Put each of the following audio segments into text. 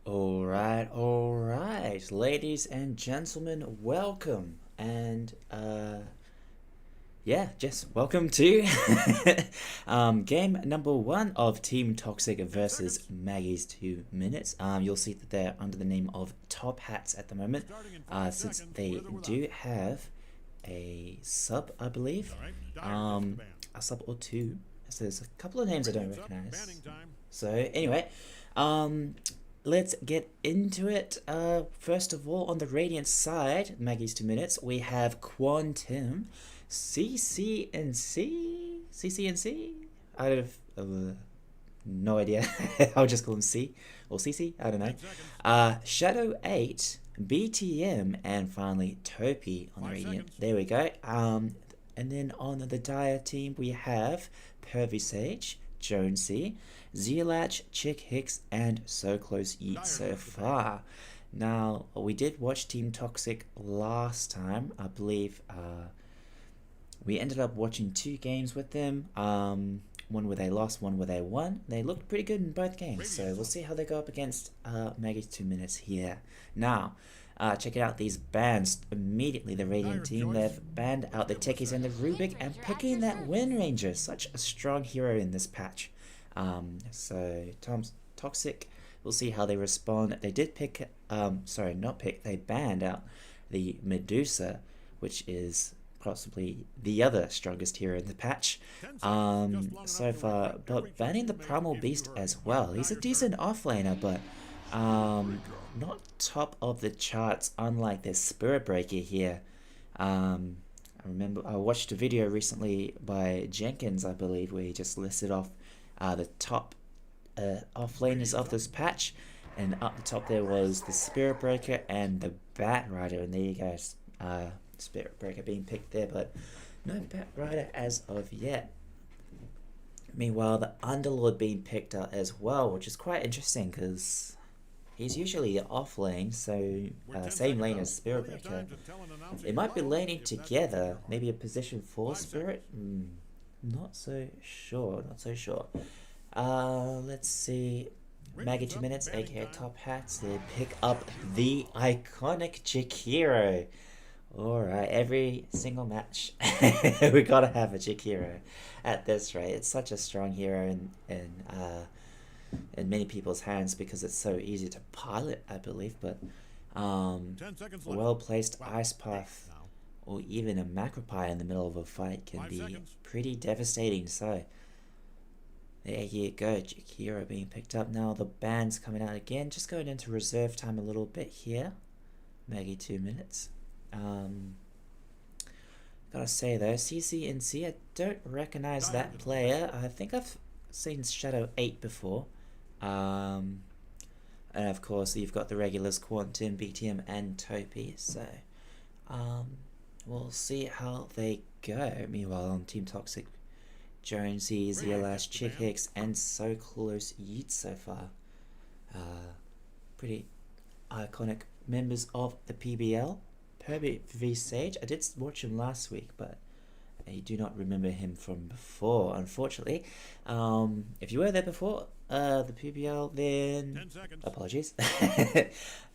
All right, ladies and gentlemen, welcome. And yeah, just welcome to game number one of Team Toxic versus Maggie's 2 Minutes. You'll see that they're under the name of Top Hats at the moment, since they do have a sub, I believe, a sub or two. So there's a couple of names I don't recognize. So anyway, um, let's get into it. First of all, on the Radiant side, Maggie's 2 Minutes, we have Quantum, CCNC. I have no idea. I'll just call him C or CC. I don't know. Shadow 8, BTM, and finally Topi on the Radiant. There we go. And then on the Dire team, we have Pervy Sage, Jonesy, Zealatch, Chick Hicks, and So Close Yeet so far. Now, we did watch Team Toxic last time. I believe we ended up watching two games with them. One where they lost, one where they won. They looked pretty good in both games, so we'll see how they go up against Maggie's 2 Minutes here. Now, check out these bans. Immediately, the Radiant team, they've banned out the Techies and the Rubik and picking that Wind Ranger. Such a strong hero in this patch. So, Tom's Toxic, we'll see how they respond. They did pick, sorry, not pick, they banned out the Medusa, which is possibly the other strongest hero in the patch so far, but banning the Primal Beast as well. He's a decent offlaner, but not top of the charts, unlike their Spirit Breaker here. I remember I watched a video recently by Jenkins, I believe, where he just listed off the top offlaners of this patch, and up the top there was the Spirit Breaker and the Bat Rider, and there you go. Spirit Breaker being picked there, but no Bat Rider as of yet. Meanwhile, the Underlord being picked up as well, which is quite interesting because he's usually off lane, so same lane as Spirit Breaker. It might be laning together, maybe a position for Spirit. Not so sure. Let's see. Maggie2Minutes, aka Top Hats, they pick up the iconic Jakiro. Alright, every single match we gotta have a Chick hero at this rate. It's such a strong hero in many people's hands because it's so easy to pilot, I believe, but well placed Ice Path or even a Macropie in the middle of a fight can be pretty devastating. So there you go, Chick hero being picked up. Now the band's coming out again, just going into reserve time a little bit here. Maggie2Minutes. Gotta say though, CCNC, I don't recognize that player. I think I've seen Shadow 8 before. And of course you've got the regulars Quantum, BTM, and Topi. So we'll see how they go. Meanwhile on Team Toxic, Jonesy, Zealash, Chick Hicks, and So Close Yeet so far. Pretty iconic members of the PBL. Herbie v Sage, I did watch him last week, but I do not remember him from before, unfortunately. If you were there before the PBL, then apologies.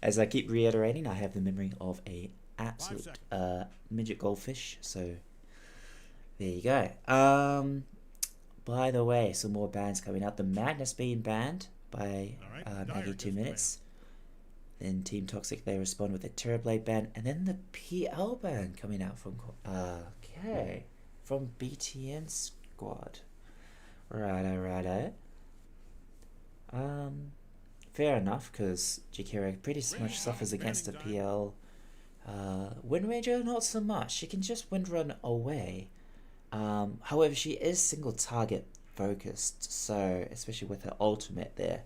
As I keep reiterating, I have the memory of a absolute midget goldfish, so there you go. By the way, some more bans coming out. The Magnus being banned by Maggie2Minutes. Then Team Toxic, they respond with a Terrorblade ban, and then the PL ban coming out from from BTN squad. Righto. Fair enough, because Jakiro pretty much suffers against the PL. Wind Ranger, not so much. She can just wind run away. However, she is single target focused, so especially with her ultimate there.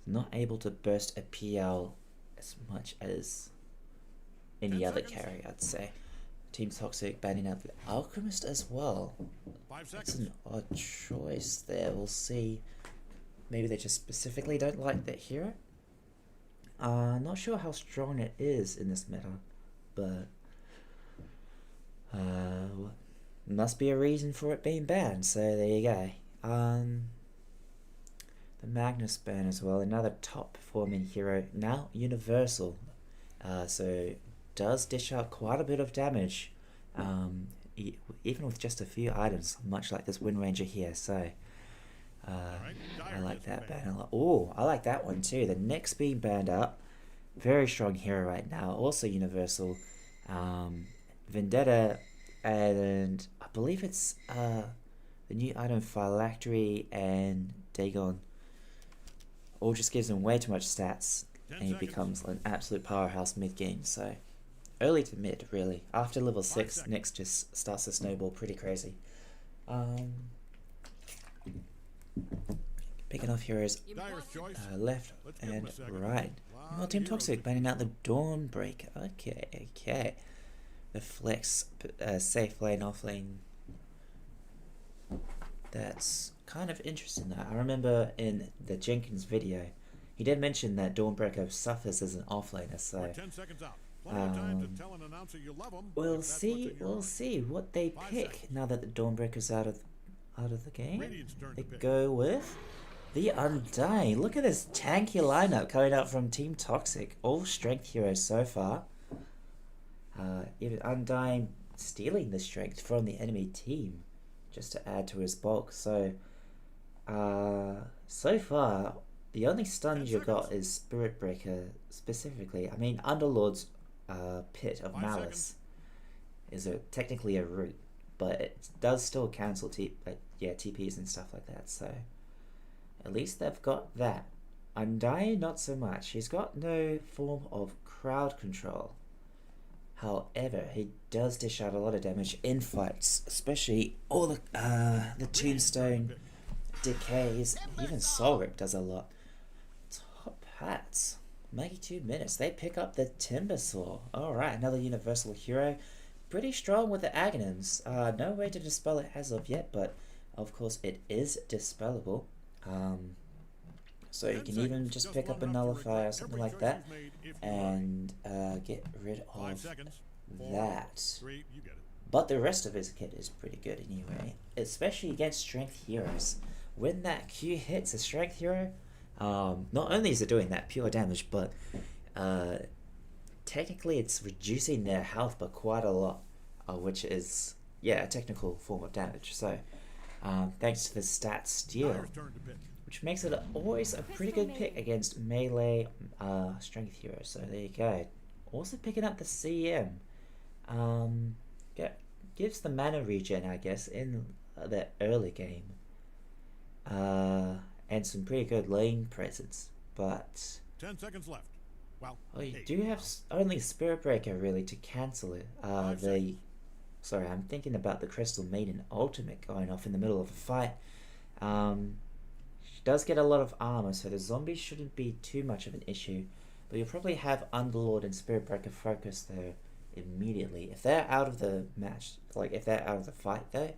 Not able to burst a PL as much as any other carry, I'd say. Team Toxic banning out the Alchemist as well. That's an odd choice there. We'll see. Maybe they just specifically don't like that hero. Not sure how strong it is in this meta, but must be a reason for it being banned, so there you go. the Magnus ban as well, another top performing hero, now universal. So does dish out quite a bit of damage, even with just a few items, much like this Wind Ranger here. So I like that ban a lot. Oh, I like that one too. The Nyx being banned up, very strong hero right now, also universal. Vendetta, and I believe it's the new item Phylactery and Dagon. All just gives him way too much stats, and he becomes an absolute powerhouse mid game. So early to mid, really. After level 6, Nyx just starts to snowball pretty crazy. Picking off heroes left and right. Well, Team Toxic banning out the Dawnbreaker. Okay. The flex safe lane, off lane. That's kind of interesting though. I remember in the Jenkins video, he did mention that Dawnbreaker suffers as an offlaner, so we'll see what they pick now that the Dawnbreaker's out of the game. They go with the Undying. Look at this tanky lineup coming out from Team Toxic. All strength heroes so far. Even Undying stealing the strength from the enemy team just to add to his bulk. So so far the only stun you got is Spirit Breaker specifically. I mean, Underlord's Pit of Malice is technically a root, but it does still cancel TPs and stuff like that. So at least they've got that. Undying, not so much. He's got no form of crowd control. However, he does dish out a lot of damage in fights, especially all the Tombstone decays. Even Soul Rip does a lot. Top hats. Maggie2Minutes. They pick up the Timbersaw. Alright, another universal hero. Pretty strong with the Aghanims. No way to dispel it as of yet, but of course it is dispellable. So you can even just pick up a nullifier or something like that and get rid of that. But the rest of his kit is pretty good anyway, especially against strength heroes. When that Q hits a strength hero, not only is it doing that pure damage, but technically it's reducing their health by quite a lot, which is, a technical form of damage. So thanks to the stat steal, which makes it always a pretty good pick against melee strength heroes. So there you go. Also picking up the CM. Gives the mana regen, I guess, in the early game. And some pretty good lane presence. But 10 seconds left. Well, you do have only Spirit Breaker really to cancel it. Sorry, I'm thinking about the Crystal Maiden ultimate going off in the middle of a fight. She does get a lot of armor, so the zombies shouldn't be too much of an issue. But you'll probably have Underlord and Spirit Breaker focus there immediately. If they're out of the match, if they're out of the fight though,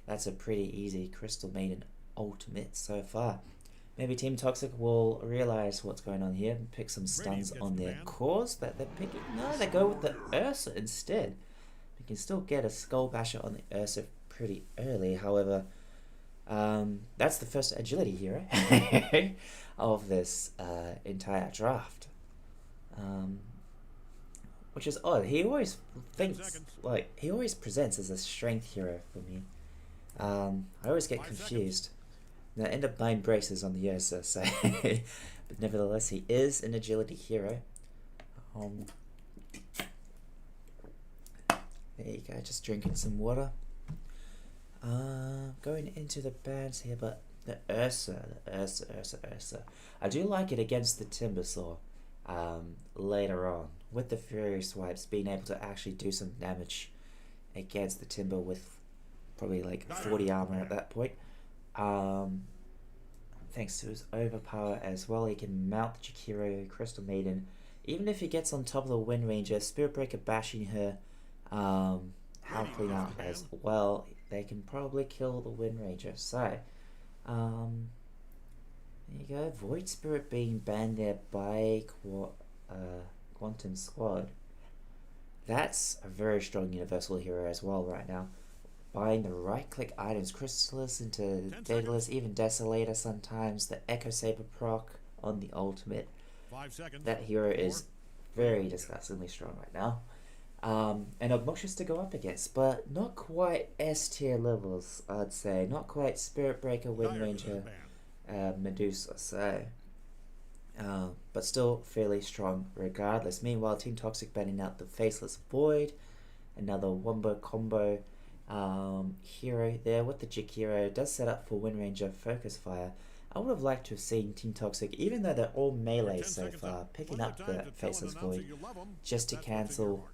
that's a pretty easy Crystal Maiden ultimate so far. Maybe Team Toxic will realize what's going on here and pick some stuns on their cores that they're picking. No, they go with the Ursa instead. You can still get a Skull Basher on the Ursa pretty early. However, that's the first agility hero of this entire draft, which is odd. He always thinks he always presents as a strength hero for me. I always get confused. And I end up buying braces on the Ursa, so but nevertheless, he is an agility hero. There you go, just drinking some water. Going into the bans here, but the Ursa. I do like it against the Timbersaw later on, with the Fury Swipes being able to actually do some damage against the Timber with probably 40 armor at that point. Thanks to his overpower as well, he can mount the Jakiro, Crystal Maiden. Even if he gets on top of the Wind Ranger, Spirit Breaker bashing her, helping out as well, they can probably kill the Wind Ranger. So, there you go. Void Spirit being banned there by Quantum Squad. That's a very strong universal hero as well right now. buying the right-click items, Crystallis into Daedalus, even Desolator sometimes, the Echo Saber proc on the ultimate. 5 seconds. That hero is very disgustingly strong right now. And obnoxious to go up against, but not quite S tier levels, I'd say. Not quite Spirit Breaker, Wind Ranger, Medusa, so... but still fairly strong regardless. Meanwhile, Team Toxic banning out the Faceless Void, another wombo combo hero there with the Jig hero. Does set up for Wind Ranger Focus Fire. I would have liked to have seen Team Toxic, even though they're all melee so far, picking up the Faceless Void just to cancel,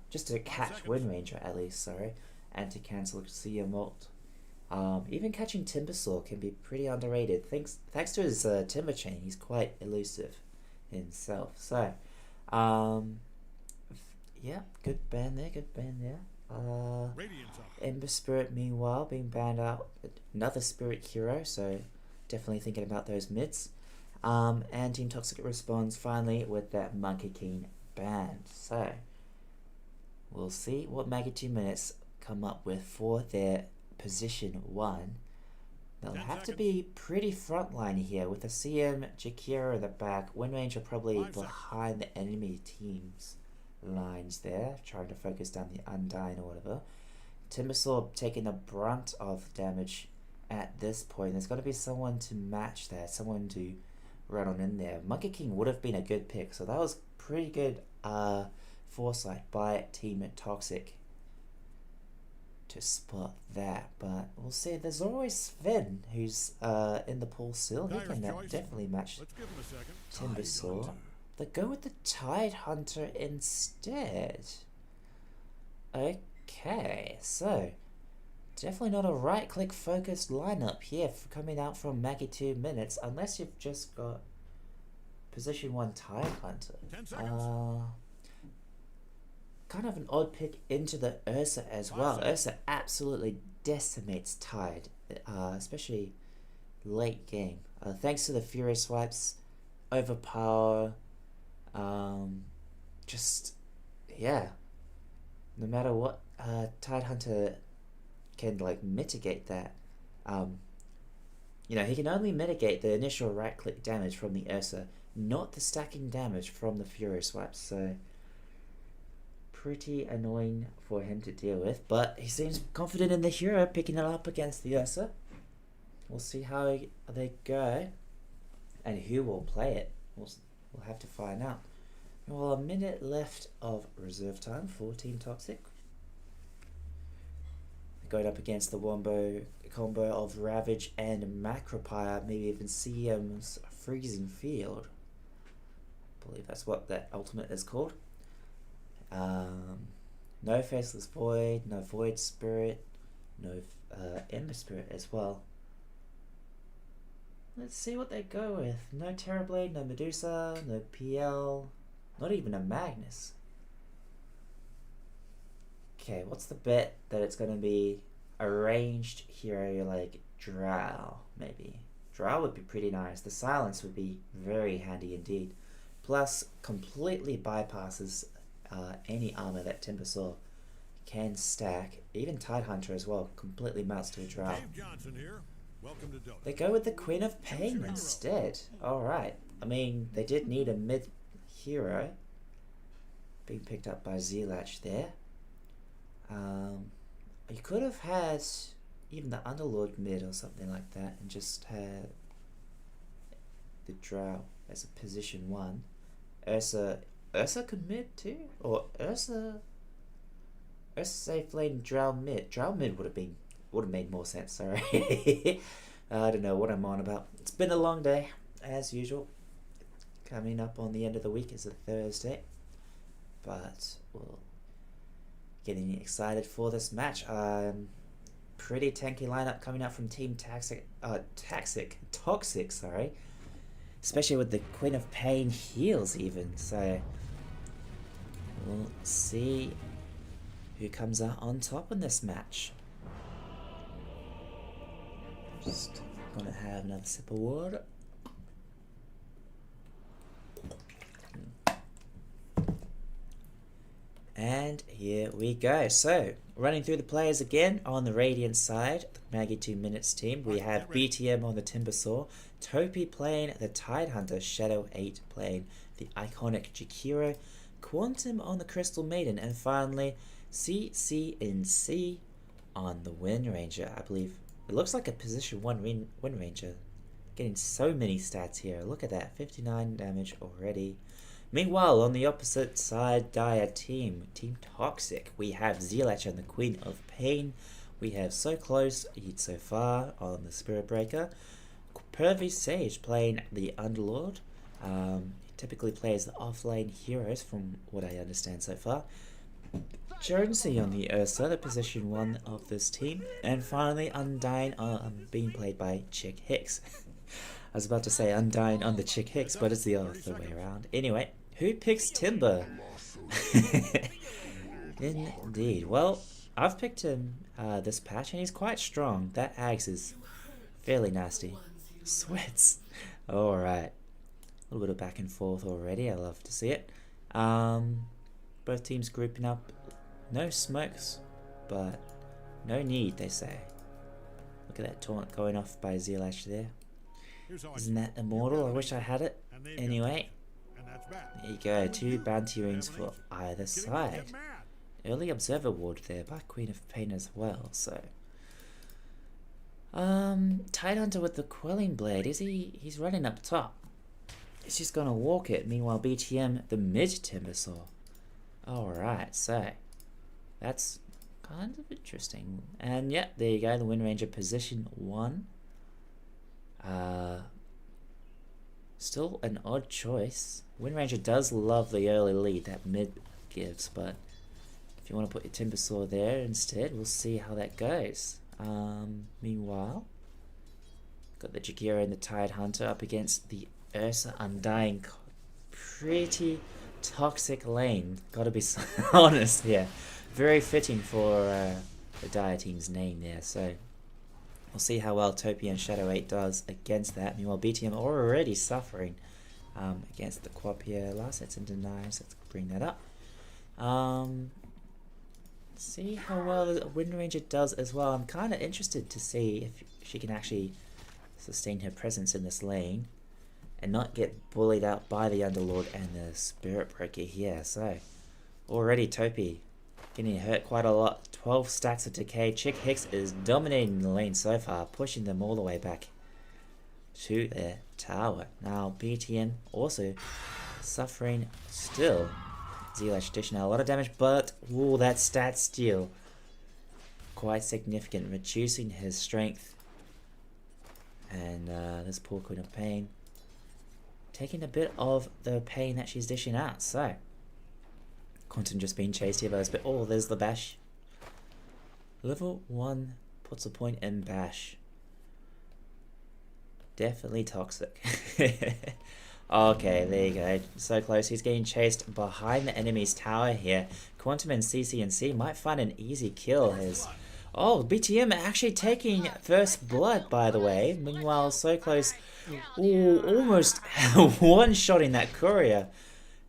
just to catch Wind Ranger at least, sorry, and to cancel CM ult. Even catching Timbersaw can be pretty underrated. Thanks to his Timber Chain, he's quite elusive himself. So, yeah, good ban there. Ember Spirit, meanwhile, being banned out. Another Spirit hero, so definitely thinking about those mids. And Team Toxic responds finally with that Monkey King ban. So, we'll see what Maggie2Minutes come up with for their position 1. They'll have to be pretty frontline here with the CM, Jakira in the back, Wind Ranger probably behind the enemy team's lines there, trying to focus down the Undying or whatever. Timbersaw taking the brunt of damage at this point. There's got to be someone to match that, someone to run on in there. Monkey King would have been a good pick, so that was pretty good foresight by Team Toxic to spot that, but we'll see. There's always Sven, who's in the pool still. He can definitely match Timbersaw. They go with the Tide Hunter instead. Okay, so definitely not a right-click focused lineup here coming out from Maggie2Minutes, unless you've just got position 1 Tide Hunter. Kind of an odd pick into the Ursa as well. Ursa absolutely decimates Tide, especially late game. Thanks to the Fury swipes, overpower, just, yeah. No matter what, Tide Hunter can, like, mitigate that. You know, he can only mitigate the initial right-click damage from the Ursa, not the stacking damage from the Fury swipes, so... pretty annoying for him to deal with, but he seems confident in the hero picking it up against the Ursa. We'll see how they go and who will play it. We'll have to find out. Well, a minute left of reserve time for Team Toxic. Going up against the wombo combo of Ravage and Macropire, maybe even CM's Freezing Field. I believe that's what that ultimate is called. No Faceless Void, no Void Spirit, no Ember Spirit as well. Let's see what they go with. No Terrorblade, no Medusa, no PL, not even a Magnus. Okay, what's the bet that it's going to be a ranged hero like Drow, maybe? Drow would be pretty nice. The silence would be very handy indeed. Plus, completely bypasses any armor that Timbersaw can stack. Even Tidehunter as well completely melts to a Drow. Welcome to Dota. They go with the Queen of Pain instead. Alright. I mean, they did need a mid hero. Being picked up by Zelach there. You could have had even the Underlord mid or something like that and just had the Drow as a position 1. Ursa could mid too? Or Ursa safe lane Drow mid. Drow mid would have made more sense, sorry. I don't know what I'm on about. It's been a long day, as usual. Coming up on the end of the week is a Thursday. But we'll getting excited for this match. Pretty tanky lineup coming out from Team Toxic, sorry. Especially with the Queen of Pain heals even, so we'll see who comes out on top in this match. Just gonna have another sip of water. And here we go. So running through the players again on the Radiant side, the Maggie2Minutes team. We have BTM on the Timbersaw, Topi playing the Tidehunter, Shadow 8 playing the iconic Jakiro, Quantum on the Crystal Maiden, and finally CCNC on the Wind Ranger. I believe it looks like a position 1 Wind Ranger. Getting so many stats here. Look at that, 59 damage already. Meanwhile, on the opposite side, Dire Team Toxic, we have Zealach and the Queen of Pain. We have So Close, Yet So Far on the Spirit Breaker. Pervy Sage playing the Underlord. He typically plays the offlane heroes from what I understand so far. Jonesy on the Ursa, the position 1 of this team. And finally, Undying being played by Chick Hicks. I was about to say Undying on the Chick Hicks, but it's the other way around. Anyway, who picks Timber? Indeed. Well, I've picked him this patch, and he's quite strong. That Axe is fairly nasty. Sweats. Alright. A little bit of back and forth already. I love to see it. Both teams grouping up. No smokes, but no need, they say. Look at that taunt going off by Zealach there. Isn't that immortal? I wish I had it. Anyway, there you go. 2 bounty rings for either side. Early observer ward there by Queen of Pain as well. So, Tidehunter with the Quelling Blade. He's running up top. He's just gonna walk it. Meanwhile, BTM the mid Timbersaw. All right, so that's kind of interesting. And yeah, there you go. The Wind Ranger position 1. Still an odd choice. Wind Ranger does love the early lead that mid gives, but if you want to put your Timbersaw there instead, we'll see how that goes. Meanwhile, got the Jagira and the Tidehunter up against the Ursa Undying. Pretty toxic lane, gotta be honest here. Very fitting for the Dire team's name there, so we'll see how well Topi and Shadow 8 does against that. Meanwhile, BTM already suffering against the Quap here. Last set's in denial, so let's bring that up. See how well the Wind Ranger does as well. I'm kind of interested to see if she can actually sustain her presence in this lane and not get bullied out by the Underlord and the Spirit Breaker here. So, already Topi getting hurt quite a lot. 12 stacks of decay. Chick Hicks is dominating the lane so far, pushing them all the way back to their tower. Now BTM also suffering still. Zealach dishing out a lot of damage, but ooh, that stat steal quite significant, reducing his strength. And this poor Queen of Pain taking a bit of the pain that she's dishing out. So Quantum just being chased here by this bit. Oh, there's the bash. Level 1 puts a point in bash. Definitely toxic. Okay, there you go. So close. He's getting chased behind the enemy's tower here. Quantum and CCNC might find an easy kill. Oh, BTM actually taking first blood, by the way. Meanwhile, So Close, ooh, almost one-shotting that courier.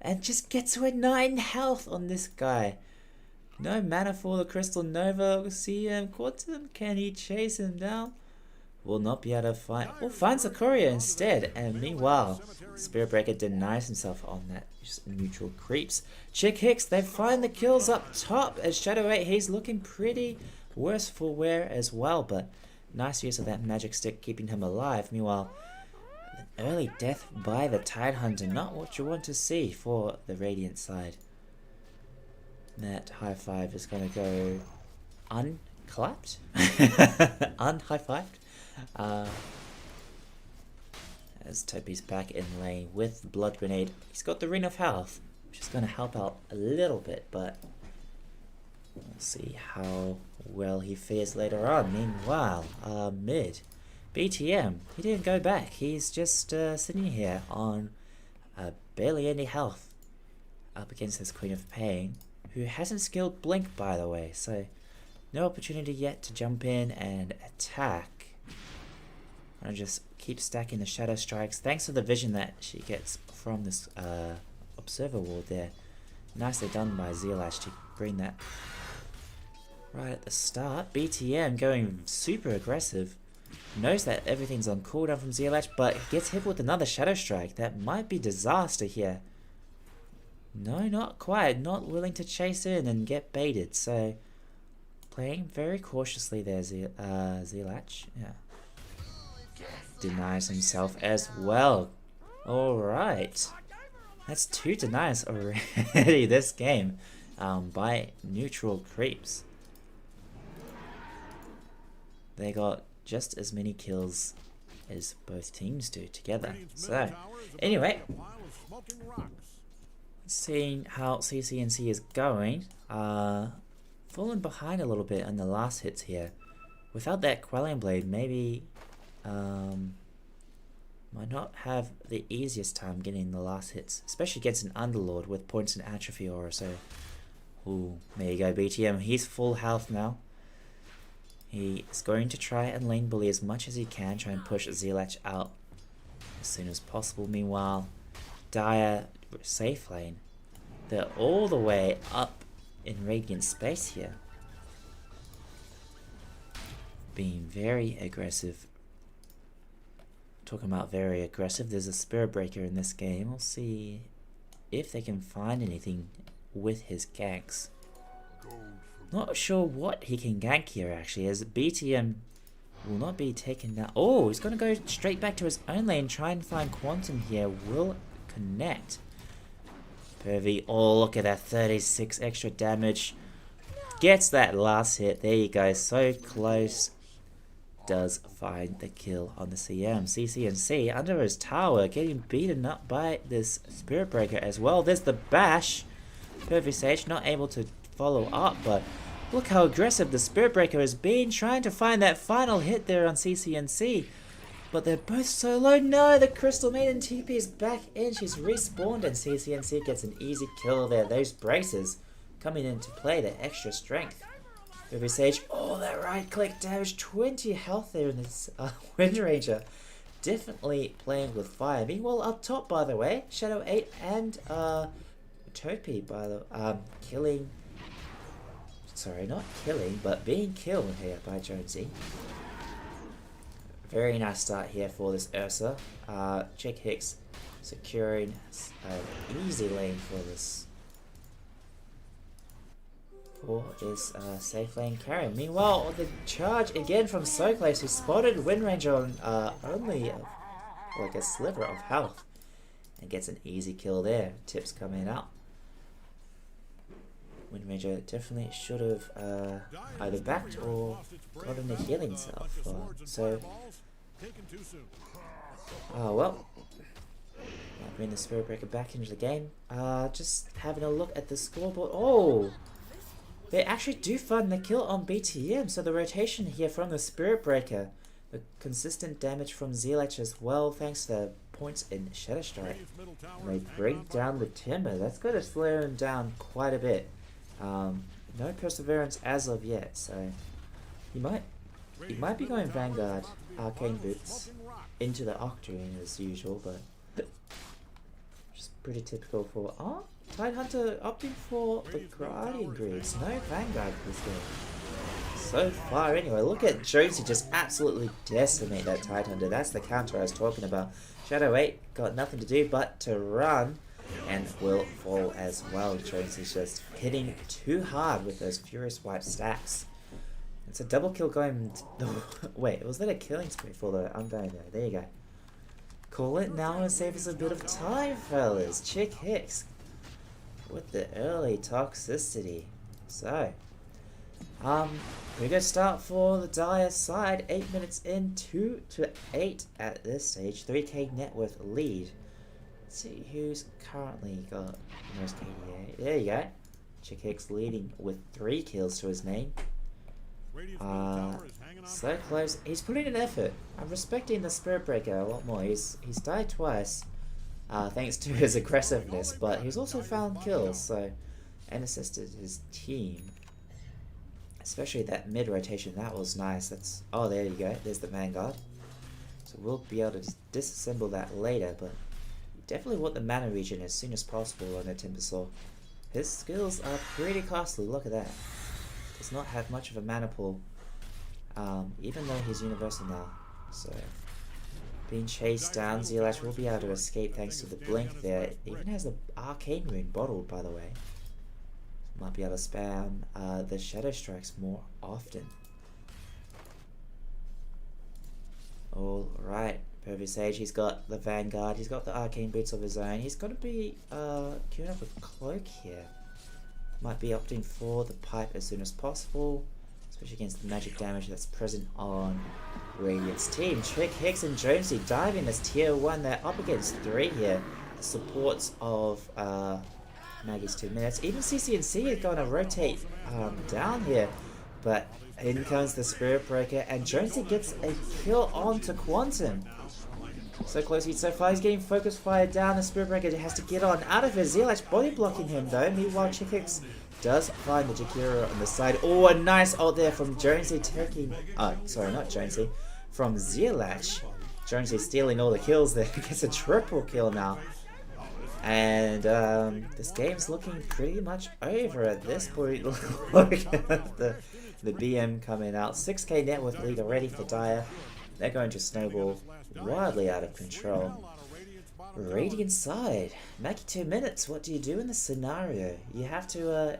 And just gets to a 9 health on this guy. No mana for the Crystal Nova. We'll see Quantum. Can he chase him down? Will not be able to find. Oh, finds the courier instead. And meanwhile, Spirit Breaker denies himself on that just neutral creeps. Chick Hicks, they find the kills up top as Shadow 8. He's looking pretty worse for wear as well, but nice use of that magic stick keeping him alive. Meanwhile, an early death by the Tidehunter, not what you want to see for the Radiant side. That high five is going to go unclapped, un-high-fived. As Topi's back in lane with the Blood Grenade. He's got the Ring of Health, which is going to help out a little bit, but we'll see how well he fares later on. Meanwhile, mid, BTM, he didn't go back. He's just sitting here on barely any health up against this Queen of Pain, who hasn't skilled Blink, by the way, so no opportunity yet to jump in and attack. And just keep stacking the Shadow Strikes. Thanks for the vision that she gets from this Observer Ward there. Nicely done by Zealach to bring that right at the start. BTM going super aggressive. Knows that everything's on cooldown from ZLH, but gets hit with another Shadow Strike. That might be disaster here. No, not quite. Not willing to chase in and get baited. So, playing very cautiously there, ZLH. Yeah. Denies himself as well. Alright. That's 2 denies already this game by neutral creeps. They got just as many kills as both teams do together. So, anyway, seeing how CCNC is going, fallen behind a little bit on the last hits here. Without that Quelling Blade, maybe might not have the easiest time getting the last hits, especially against an Underlord with points and atrophy aura. So, ooh, there you go, BTM. He's full health now. He is going to try and lane bully as much as he can, try and push ZLH out as soon as possible. Meanwhile, Dire safe lane. They're all the way up in Radiant space here. Being very aggressive. Talking about very aggressive, there's a Spirit Breaker in this game. We'll see if they can find anything with his ganks. Not sure what he can gank here actually, as BTM will not be taken down. Oh, he's going to go straight back to his own lane, try and find Quantum here. Will connect. Pervy, oh look at that, 36 extra damage. Gets that last hit, there you go, so close. Does find the kill on the CM. CCNC under his tower, getting beaten up by this Spirit Breaker as well. There's the bash. Pervy Sage not able to follow up, but look how aggressive the Spirit Breaker has been, trying to find that final hit there on CCNC. But they're both so low. No, the Crystal Maiden TP is back in. She's respawned and CCNC gets an easy kill there. Those braces coming into play, the extra strength. Pervy Sage, oh, that right click damage, 20 health there in this Wind Ranger. Definitely playing with fire. Meanwhile, up top, by the way, Shadow 8 and Topi, by the killing. Sorry, not killing, but being killed here by Jonesy. Very nice start here for this Ursa. Chick Hicks securing an easy lane for this safe lane carry. Meanwhile, the charge again from Soclace, who spotted Wind Ranger on only like a sliver of health and gets an easy kill there. Tips coming out. Wind Ranger definitely should have either backed or gotten a healing self. So, well, might bring the Spirit Breaker back into the game. Just having a look at the scoreboard. Oh, they actually do find the kill on BTM. So the rotation here from the Spirit Breaker, the consistent damage from ZLH as well, thanks to the points in Shadow Strike. And they bring down the Timber. That's going to slow him down quite a bit. No Perseverance as of yet, so he might be going Vanguard, Arcane Boots into the Octarine as usual, but just pretty typical for Tidehunter opting for the Guardian Greaves. No Vanguard this game so far. Anyway, look at Jonesy just absolutely decimate that Tidehunter. That's the counter I was talking about. Shadow 8 got nothing to do but to run. And will fall as well. Jonesy's just hitting too hard with those Furious Wipe stacks. It's a double kill going... Wait, was that a killing spree for the Undying there? There you go. Call it now and save us a bit of time, fellas. Chick Hicks with the early toxicity. So, pretty good start for the Dire side. 8 minutes in, 2-8 at this stage. 3k net worth lead. See who's currently got the most KDA. There you go. Chick Hicks leading with 3 kills to his name. So close. He's putting in effort. I'm respecting the Spirit Breaker a lot more. He's died twice, thanks to his aggressiveness, but he's also found kills, so, and assisted his team. Especially that mid rotation. That was nice. That's there you go. There's the Vanguard. So we'll be able to disassemble that later, but definitely want the mana regen as soon as possible on the Timbersaw. His skills are pretty costly, look at that. does not have much of a mana pool, even though he's universal now. So being chased down, Zealash will be able to escape thanks to the blink there. It even has the arcane rune bottled, by the way. Might be able to spam the shadow strikes more often. Alright, Perfect Sage, he's got the Vanguard, he's got the arcane boots of his own. He's got to be queuing up a cloak here. Might be opting for the pipe as soon as possible, especially against the magic damage that's present on Radiant's team. Trick, Hicks, and Jonesy diving as tier 1. They're up against 3 here. The supports of Maggie2Minutes. Even CC&C are going to rotate down here, but in comes the Spirit Breaker, and Jonesy gets a kill onto Quantum. So close so far, he's getting focus fire down. The Spirit Breaker has to get on out of his Zealash body blocking him though. Meanwhile, Chickix does find the Jakiro on the side. Oh, a nice ult there from Jonesy taking... sorry, not Jonesy. From Zealash. Jonesy stealing all the kills there. Gets a triple kill now. And this game's looking pretty much over at this point. Look at the BM coming out. 6k net worth lead already for Dire. They're going to snowball wildly out of control. Radiant side. Maggie2Minutes, what do you do in this scenario? You have to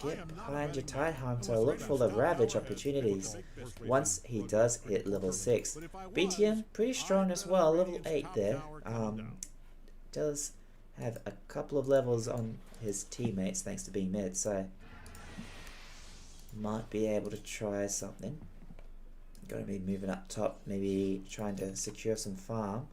get behind your Tidehunter to look for the Ravage opportunities once he does hit level 6. BTM, pretty strong as well, level 8 there. Does have a couple of levels on his teammates thanks to being mid, so might be able to try something. Going to be moving up top, maybe trying to secure some farm.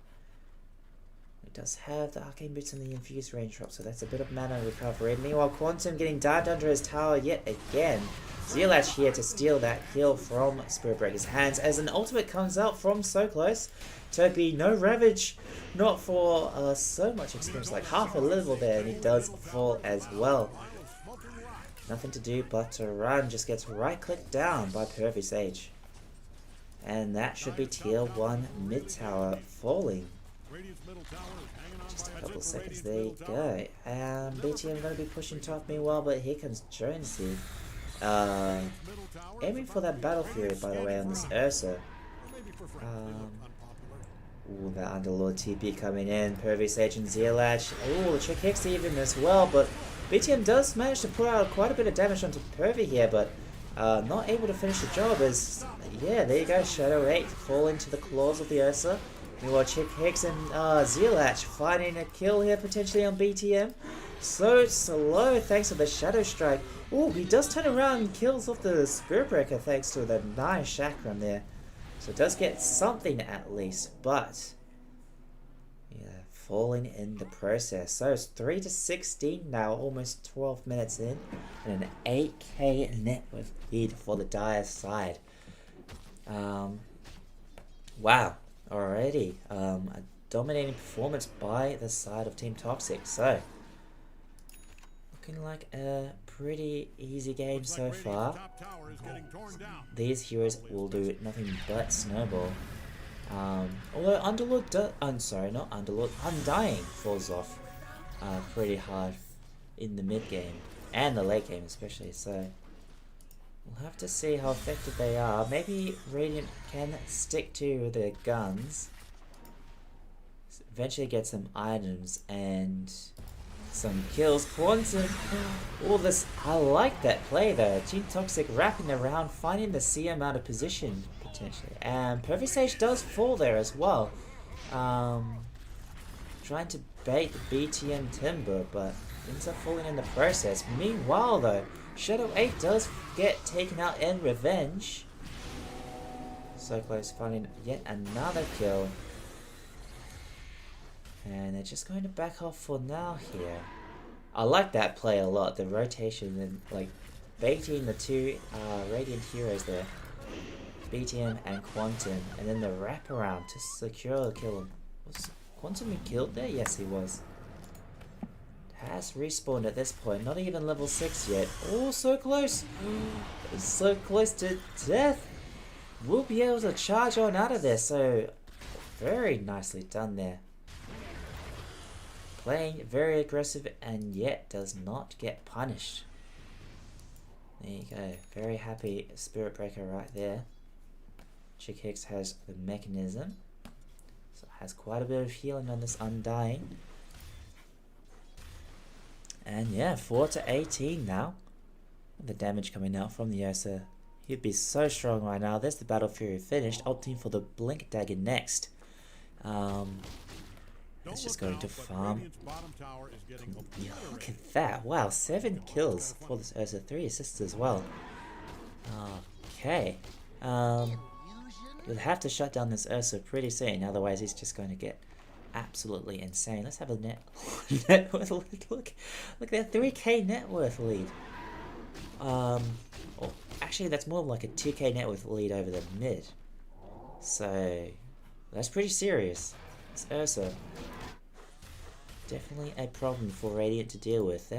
It does have the arcane boots and the infused range drop, so that's a bit of mana recovery. Meanwhile, Quantum getting dived under his tower yet again. Zealash here to steal that kill from Spirit Breaker's hands as an ultimate comes out from so close. Topi, no Ravage, not for so much experience, like half a level there, and he does fall as well. Nothing to do but to run, just gets right clicked down by Perfect Sage. And that should be tier 1 mid tower falling. Just a couple of seconds, there you go. BTM going to be pushing top meanwhile, but here comes Jonesy. Aiming for that Battle Fury, by the way, on this Ursa. Ooh, that Underlord TP coming in. Perfect Sage and Zealash. Ooh, the Trick Hicks even as well, but BTM does manage to put out quite a bit of damage onto Pervy here, but not able to finish the job as, yeah, there you go, Shadow 8 fall into the claws of the Ursa. Meanwhile, Chick Hicks and Zealash finding a kill here potentially on BTM. So slow thanks to the Shadow Strike. Ooh, he does turn around and kills off the Spirit Breaker thanks to the nice chakram there. So it does get something at least, but yeah, falling in the process. So it's 3-16 now, almost 12 minutes in, and an 8k net worth lead for the Dire side. Wow, already a dominating performance by the side of Team Toxic. So looking like a pretty easy game so far. These heroes will do nothing but snowball. Although Underlord not Underlord, Undying falls off pretty hard in the mid game and the late game especially, so we'll have to see how effective they are. Maybe Radiant can stick to their guns, eventually get some items and some kills. Quantum, all this, I like that play though. Team Toxic wrapping around, finding the CM out of position potentially, and Perfect Sage does fall there as well. Trying to bait the BTM Timber, but ends up falling in the process. Meanwhile though, Shadow 8 does get taken out in revenge. So close, finding yet another kill. And they're just going to back off for now here. I like that play a lot. The rotation and like baiting the two Radiant heroes there. BTM and Quantum. And then the wraparound to secure the kill. Was Quantum killed there? Yes, he was. Has respawned at this point. Not even level 6 yet. Oh, so close. So close to death. We'll be able to charge on out of there. So very nicely done there. Playing very aggressive and yet does not get punished. There you go. Very happy Spirit Breaker right there. Chick Hicks has the mechanism. So has quite a bit of healing on this Undying. And yeah, 4 to 18 now. The damage coming out from the Ursa. He'd be so strong right now. There's the Battle Fury finished. Opting for the Blink Dagger next. It's just going to farm. Yeah, look at that. Wow, 7 kills for this Ursa. 3 assists as well. Okay. You'll have to shut down this Ursa pretty soon. Otherwise, he's just going to get absolutely insane. Let's have a net worth lead. Look at that 3k net worth lead. Or actually, that's more like a 2k net worth lead over the mid. So that's pretty serious. It's Ursa. Definitely a problem for Radiant to deal with.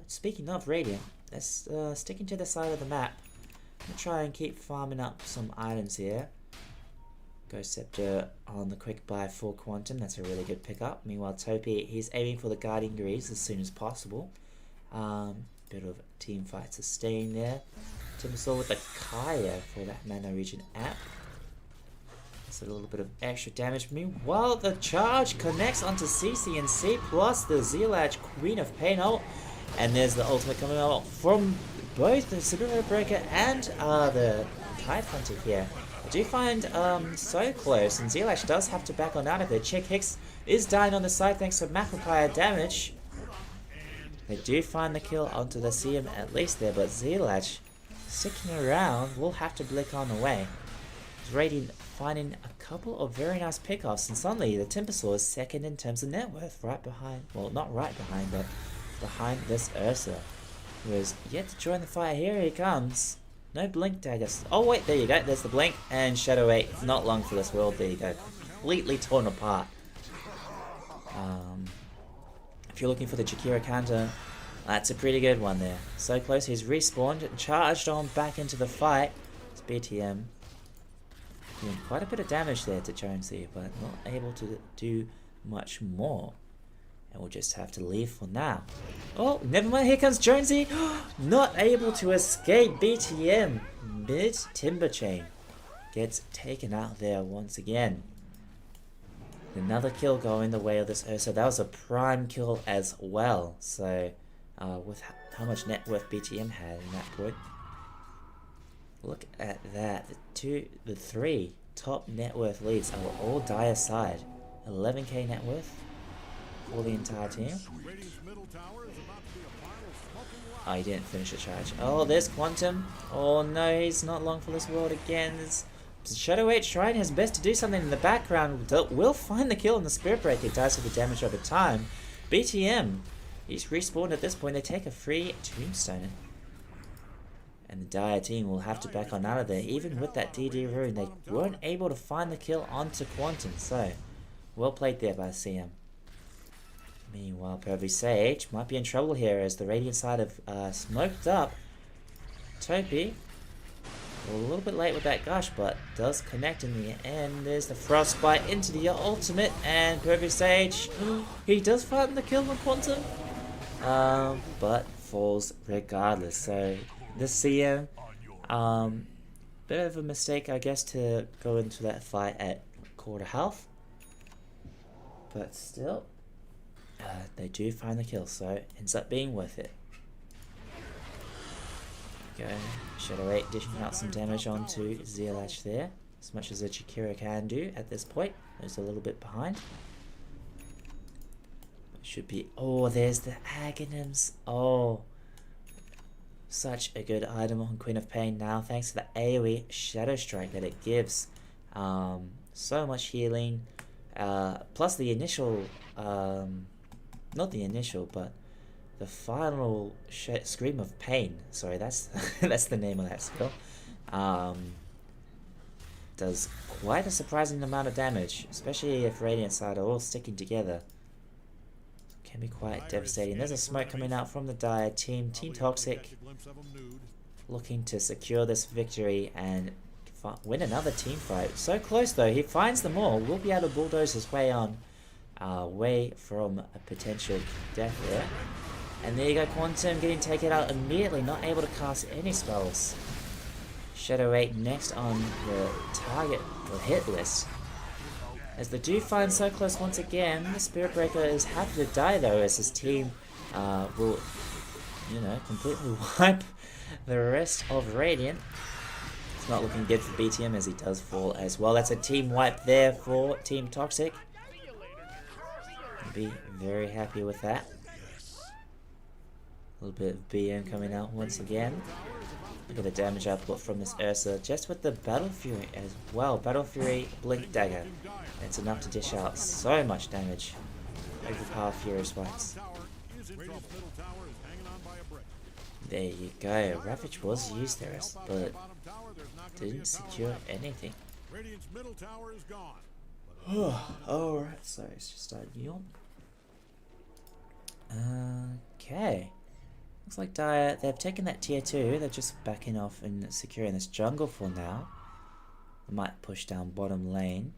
Speaking of Radiant, let's sticking to the side of the map. I'm gonna try and keep farming up some items here. Ghost Scepter on the quick buy for Quantum. That's a really good pickup. Meanwhile, Topi, he's aiming for the Guardian Greaves as soon as possible. Bit of team fight sustain there. Timbersaw with the Kaya for that Mana Regen app. That's a little bit of extra damage. Meanwhile, the charge connects onto CC&C plus the Zealach Queen of Pain ult. And there's the ultimate coming out from both the Spirit Breaker and the Tide Hunter here. I do find so close, and Zealach does have to back on out of it. Chick Hicks is dying on the side thanks to Macropire damage. They do find the kill onto the CM at least there, but Zealach sticking around will have to blick on away. Radiant finding a couple of very nice pickoffs, and suddenly the Timbersaw is second in terms of net worth, right behind, well, not right behind, but behind this Ursa, who is yet to join the fight. Here he comes. No Blink Daggers. Oh wait, there you go, there's the Blink, and Shadow 8, not long for this world, there you go. Completely torn apart. If you're looking for the Jakira counter, that's a pretty good one there. So close, he's respawned and charged on back into the fight. It's BTM. Doing quite a bit of damage there to Jonesy, but not able to do much more. And we'll just have to leave for now. Oh, never mind, here comes Jonesy! Not able to escape BTM. Mid Timber Chain gets taken out there once again. Another kill going the way of this Ursa. That was a prime kill as well. So, with how much net worth BTM had in that point. Look at that. The 3 top net worth leads are all Dire side. 11k net worth for the entire team. Oh, he didn't finish the charge. Oh, there's Quantum. Oh no, he's not long for this world again. Shadow 8 trying his best to do something in the background. Will find the kill on the Spirit Breaker. It dies for the damage over time. BTM, he's respawned at this point. They take a free Tombstone. And the Dire team will have to back on out of there. Even with that DD rune, they weren't able to find the kill onto Quantum. So, well played there by CM. Meanwhile, Pervy Sage might be in trouble here as the Radiant side have smoked up. Topi, a little bit late with that Gush, but does connect in the end. There's the Frostbite into the ultimate, and Pervy Sage, he does find the kill on Quantum, but falls regardless. So, this CM, bit of a mistake, I guess, to go into that fight at quarter health, but still, they do find the kill, so it ends up being worth it. Go, Shadow 8 dishing out some damage onto Zealach there, as much as a Jakira can do at this point. It's a little bit behind. Should be, oh, there's the Aghanims. Oh, such a good item on Queen of Pain now, thanks to the AoE Shadow Strike that it gives. So much healing, plus the initial, not the initial, but the final Scream of Pain. Sorry, that's that's the name of that skill. Does quite a surprising amount of damage, especially if Radiant side are all sticking together. Can be quite devastating. There's a smoke coming out from the Dire team. Team Toxic looking to secure this victory and win another team fight. So close though. He finds them all. Will be able to bulldoze his way on, away from a potential death there. And there you go, Quantum getting taken out immediately, not able to cast any spells. Shadow 8 next on the target or hit list. As they do find so close once again, the Spirit Breaker is happy to die though, as his team will, you know, completely wipe the rest of Radiant. It's not looking good for BTM as he does fall as well. That's a team wipe there for Team Toxic. Be very happy with that. A little bit of BM coming out once again. Look at the damage output from this Ursa, just with the Battle Fury as well. Battle Fury, Blink Dagger. It's enough to dish out so much damage. Overpower Fury Spikes. There you go. Ravage was used there, but didn't secure anything. Alright, so it's just started yawn. Okay. Looks like Dire, they've taken that tier 2, they're just backing off and securing this jungle for now. They might push down bottom lane.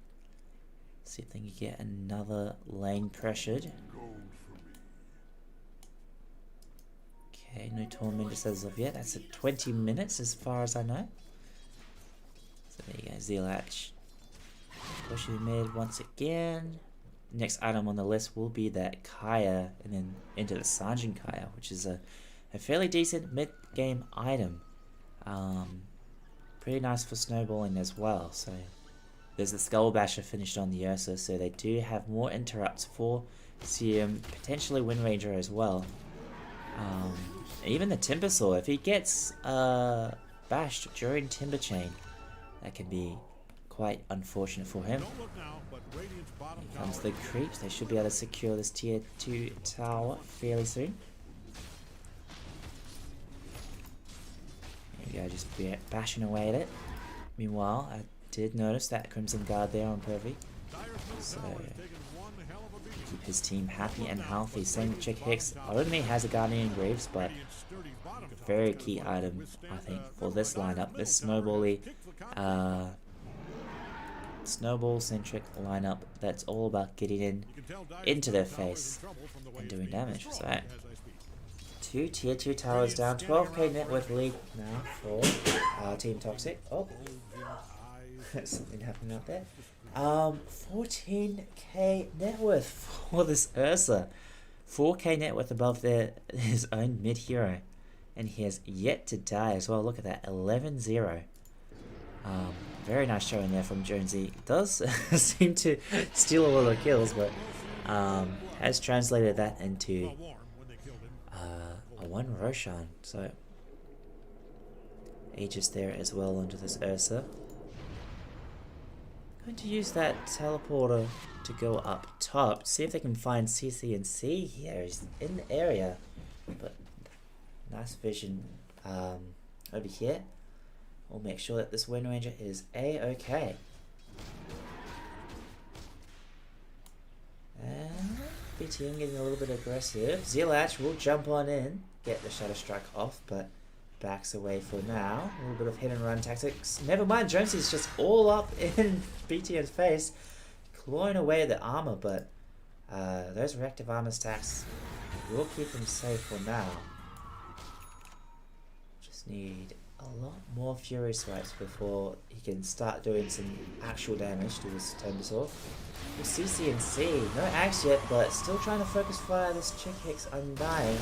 See if they can get another lane pressured. Okay, no torment as of yet. That's at 20 minutes as far as I know. So there you go, Zelax pushing mid once again. Next item on the list will be that Kaya, and then into the Sanjin Kaya, which is a fairly decent mid-game item. Pretty nice for snowballing as well. So there's the Skull Basher finished on the Ursa, so they do have more interrupts for CM, potentially Wind Ranger as well. Even the Timbersaw, if he gets bashed during Timber Chain, that can be quite unfortunate for him. Here comes the creeps. They should be able to secure this tier 2 tower fairly soon. There you go, just bashing away at it. Meanwhile, I did notice that Crimson Guard there on Pervy. So keep his team happy and healthy. Same Chick Hicks only has a Guardian Greaves, but very key item, I think, for this lineup. This snowball-centric lineup that's all about getting into their face and doing damage. So, 2 tier 2 towers down, 12k net worth lead now for Team Toxic. Oh, something happened out there. 14k net worth for this Ursa. 4k net worth above his own mid hero. And he has yet to die as well. Look at that, 11-0. Very nice showing there from Jonesy. Does seem to steal a lot of kills, but has translated that into a 1 Roshan. So Aegis there as well onto this Ursa. Going to use that teleporter to go up top. See if they can find CC and C here. He's in the area, but nice vision over here. We'll make sure that this Wind Ranger is A-okay. And BTM getting a little bit aggressive. Zelax will jump on in, get the Shadow Strike off, but backs away for now. A little bit of hit and run tactics. Never mind, Jonesy's just all up in BTM's face, clawing away at the armor, but those reactive armor stacks will keep him safe for now. Just need a lot more Fury Swipes before he can start doing some actual damage to this Timbersaw. With CC and C, no axe yet, but still trying to focus fire this Chick Hicks Undying.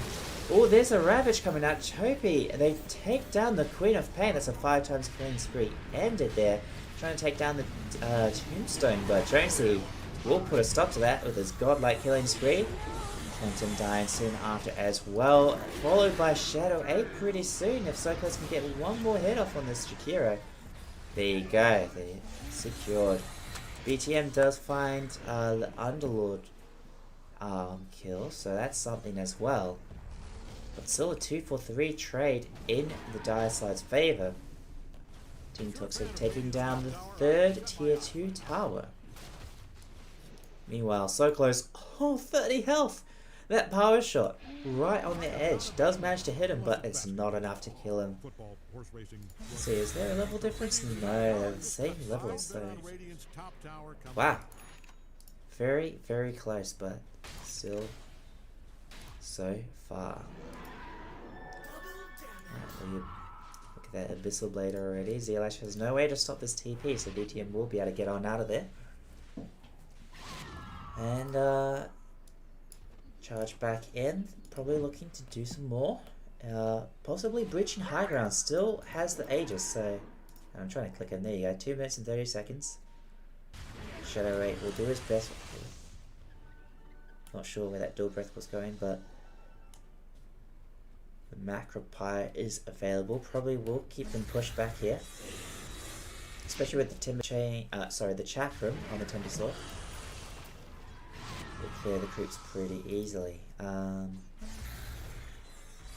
Oh, there's a Ravage coming out. Chopi, they take down the Queen of Pain. That's a 5 times killing spree ended there. Trying to take down the Tombstone, but Jonesy will put a stop to that with his godlike killing spree. Quantum dying soon after as well, followed by Shadow 8 pretty soon if Socos can get one more hit off on this Jakiro. There you go, they secured. BTM does find the Underlord kill, so that's something as well. But still a 2-for-3 trade in the Dire side's favour. Team Toxic taking down the 3rd tier 2 tower. Meanwhile, so close. Oh, 30 health! That power shot right on the edge does manage to hit him, but it's not enough to kill him. Let's see, is there a level difference? No, they're the same levels, so... Wow. Very, very close, but still so far. Look at that Abyssal Blade already. Zlash has no way to stop this TP, so BTM will be able to get on out of there. And charge back in, probably looking to do some more. Possibly breaching high ground, still has the Aegis, so I'm trying to click on there you go, 2 minutes and 30 seconds. Shadow 8 will do his best. Not sure where that dual breath was going, but the macro pyre is available. Probably will keep them pushed back here, especially with the timber chain. The chat room on the timber sword. Will clear the creeps pretty easily.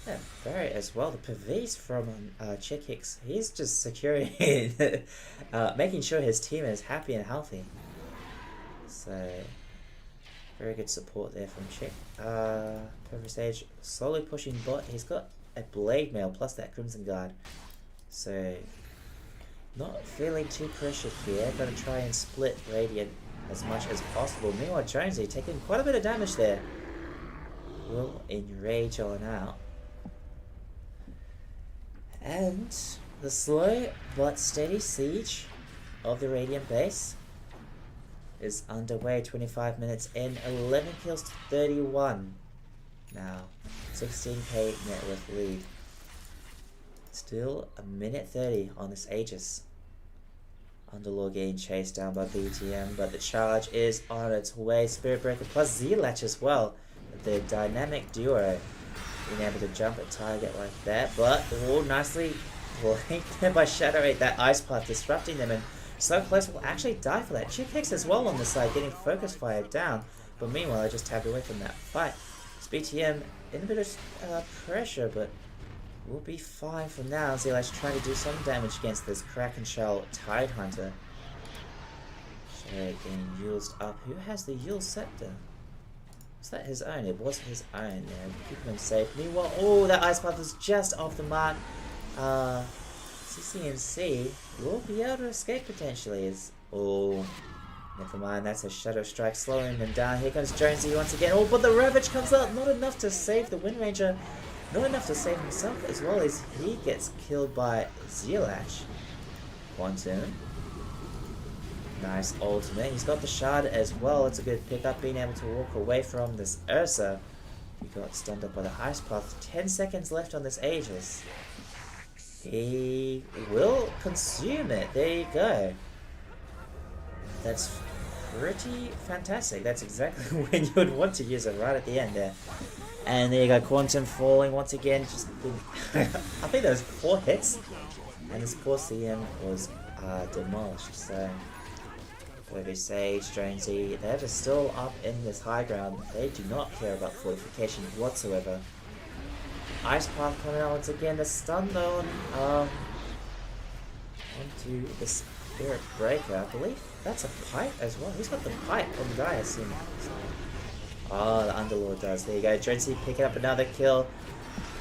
Yeah, Barrett as well. The Pavese from Chick Hicks, he's just securing, making sure his team is happy and healthy. So, very good support there from Chick. Perfect stage, slowly pushing bot. He's got a Blade Mail plus that Crimson Guard. So, not feeling too pressured here. Gonna try and split Radiant as much as possible. Meanwhile, Jonesy taking quite a bit of damage there. Will enrage on out. And the slow but steady siege of the Radiant base is underway. 25 minutes in, 11 kills to 31 now. 16k net worth lead. Still a minute 30 on this Aegis. Underlord getting chased down by BTM, but the charge is on its way. Spirit Breaker plus Zlash as well. The dynamic duo being able to jump a target like that, but all nicely flanked there by Shadow 8. That Ice Path disrupting them, and so close will actually die for that. Chick Hicks as well on the side, getting focus fired down, but meanwhile I just tapped away from that fight. It's BTM in a bit of pressure, but we'll be fine for now. Zlash trying to do some damage against this Kraken Shell Tidehunter. Shadow getting used up. Who has the Yule Scepter? Was that his own? It was his own there. Keeping him safe. Meanwhile, oh, that Ice Path was just off the mark. CCMC will be able to escape potentially. Oh, never mind. That's a Shadow Strike slowing them down. Here comes Jonesy once again. Oh, but the Ravage comes out. Not enough to save the Wind Ranger. Not enough to save himself, as well as he gets killed by Zlash. Quantum. Nice ultimate. He's got the shard as well. It's a good pickup, being able to walk away from this Ursa. He got stunned up by the Ice Path. 10 seconds left on this Aegis. He will consume it. There you go. That's pretty fantastic. That's exactly when you would want to use it, right at the end there. And there you go, Quantum falling once again. Just I think there was 4 hits, and this poor CM was demolished. So, Webby Sage, Jonesy, they're just still up in this high ground. They do not care about fortification whatsoever. Ice Path coming out once again. The stun though onto the Spirit Breaker. I believe that's a pipe as well. Who's got the pipe on the guy? I assume. Oh, the Underlord does. There you go. Jonesy picking up another kill.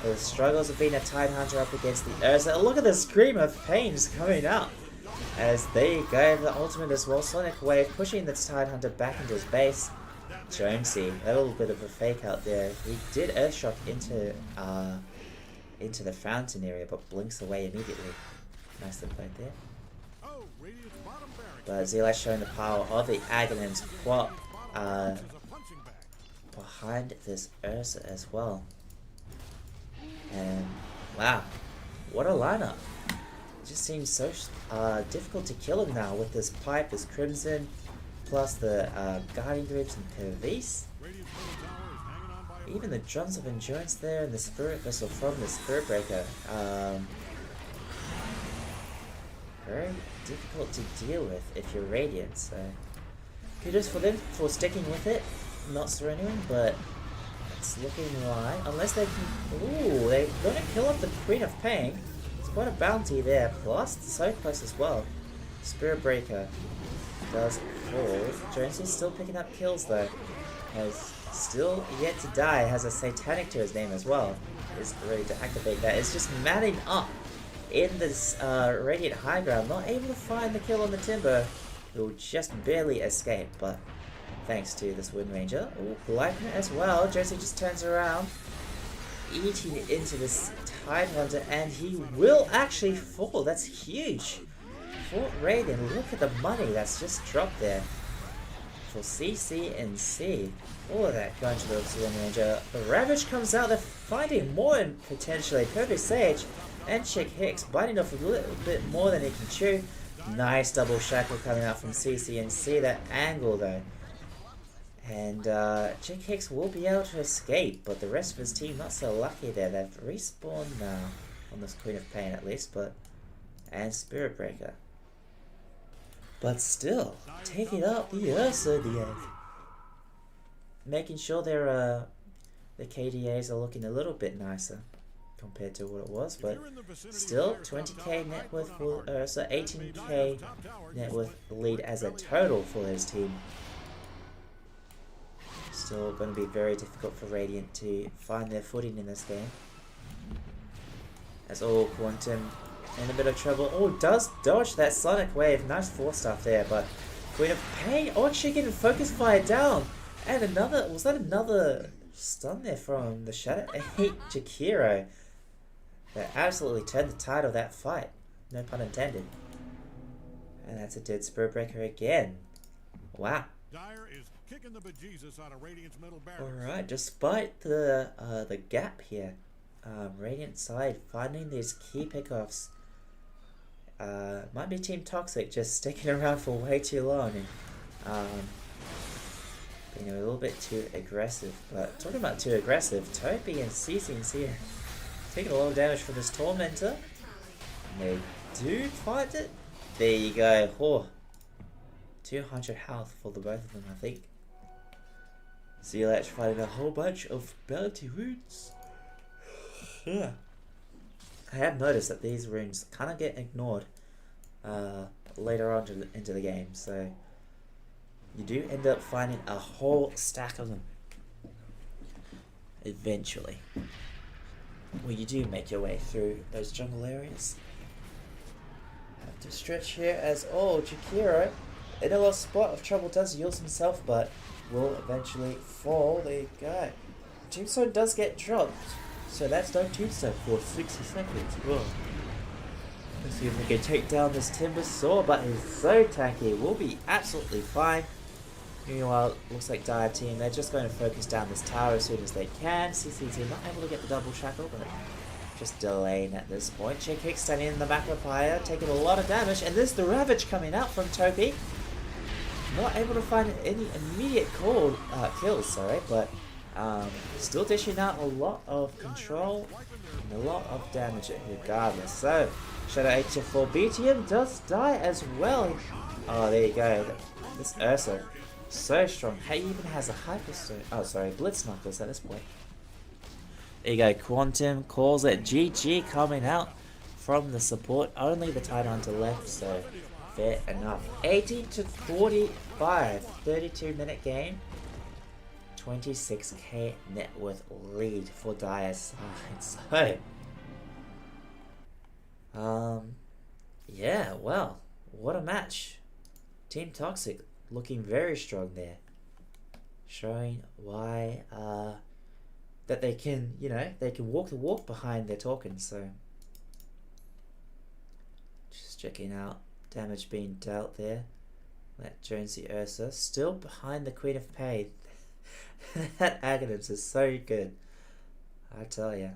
The struggles of being a Tidehunter up against the Ursa. Look at the scream of pain just coming out. As there you go, the ultimate as well. Sonic Wave pushing the Tidehunter back into his base. Jonesy, a little bit of a fake out there. He did Earthshock into the fountain area, but blinks away immediately. Nicely played there. But Zlash showing the power of the Aghanim's Quap behind this Ursa as well. And wow, what a lineup. It just seems so difficult to kill him now with this pipe, this Crimson, plus the Guardian Grapes and Pavese. Even the Drums of Endurance there and the Spirit Vessel from the Spirit Breaker. Very difficult to deal with if you're Radiant, so kudos for them for sticking with it, not surrendering, but it's looking like, unless they can, ooh, they're going to kill off the Queen of Pain. It's quite a bounty there, plus so close as well. Spirit Breaker does fall. Jonesy's still picking up kills though. Has still yet to die, has a Satanic to his name as well. Is ready to activate that. It's just matting up in this Radiant high ground, not able to find the kill on the Timber. He'll just barely escape, but thanks to this Wind Ranger. Oh, Blightner as well. Josie just turns around, eating into this Tidehunter, and he will actually fall. That's huge. For Raiden, look at the money that's just dropped there. For CC and C. All of that going to the Wind Ranger. The Ravage comes out, they're finding more and potentially Perfect Sage and Chick Hicks biting off a little bit more than he can chew. Nice double shackle coming out from CC and C. That angle though. And Chick Hicks will be able to escape, but the rest of his team not so lucky there. They've respawned now on this Queen of Pain at least, and Spirit Breaker. But still, taking out the Ursa at the end. Making sure their the KDAs are looking a little bit nicer compared to what it was, but still 20k net worth for Ursa, 18k net worth lead as a total for his team. Still going to be very difficult for Radiant to find their footing in this game. As all Quantum in a bit of trouble. Oh, does dodge that Sonic Wave. Nice 4-stuff there, but Queen of Pain. Oh, actually getting Focus Fire down. And another, was that another stun there from the Shadow 8 Jakiro? That absolutely turned the tide of that fight. No pun intended. And that's a dead Spirit Breaker again. Wow. Dyer is kicking the bejesus out of Radiant's middle barracks. Alright, despite the gap here, Radiant side finding these key pickoffs. Might be Team Toxic just sticking around for way too long and being a little bit too aggressive. But talking about too aggressive, Toby and CC are taking a lot of damage from this Tormentor. And they do find it. There you go. Oh, 200 health for the both of them, I think. Zealach fighting a whole bunch of bounty wounds. Yeah. I have noticed that these runes kind of get ignored later on into the game, so you do end up finding a whole stack of them eventually. Well, you do make your way through those jungle areas. Have to stretch here as Jakiro in a little spot of trouble does yield himself, but will eventually fall. There you go. Tombstone does get dropped, so that's no Tombstone for 60 seconds. Whoa. Let's see if we can take down this Timber Saw, but he's so tacky. We'll be absolutely fine. Meanwhile, looks like Dire Team, they're just going to focus down this tower as soon as they can. CCT not able to get the double shackle, but just delaying at this point. Chick Hicks standing in the back of Fire, taking a lot of damage, and there's the Ravage coming out from Toby. Not able to find any immediate kills, but still dishing out a lot of control and a lot of damage regardless. So, Shadow HF4 BTM does die as well. Oh, there you go. This Ursa, so strong. He even has a Blitz Knuckles at this point. There you go. Quantum calls it GG coming out from the support. Only the Tidehunter left, so fair enough. 80-45, 32-minute game. 26k net worth lead for Dire's side. So, yeah, well, what a match. Team Toxic looking very strong there, showing why that they can, they can walk the walk behind their tokens. So, just checking out damage being dealt there. That Jonesy Ursa still behind the Queen of Pain. That Aghanim's is so good, I tell ya.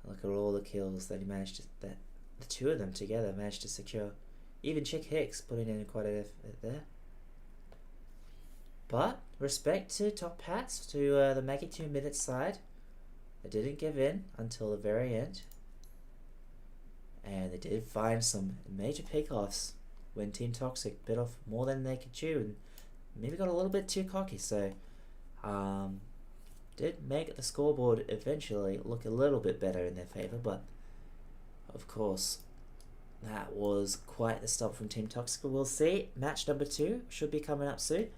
Look at all the kills that he managed to, that the two of them together managed to secure. Even Chick Hicks putting in quite a effort there. But respect to Top Hats, to the Maggie2Minutes side. They didn't give in until the very end. And they did find some major pickoffs when Team Toxic bit off more than they could chew and maybe got a little bit too cocky. So, did make the scoreboard eventually look a little bit better in their favor, but of course that was quite the stop from Team Toxic. We'll see. Match number 2 should be coming up soon,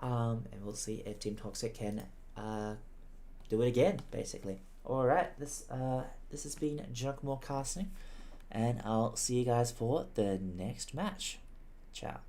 and we'll see if Team Toxic can do it again, basically. Alright, this has been Junkmore Casting, and I'll see you guys for the next match. Ciao.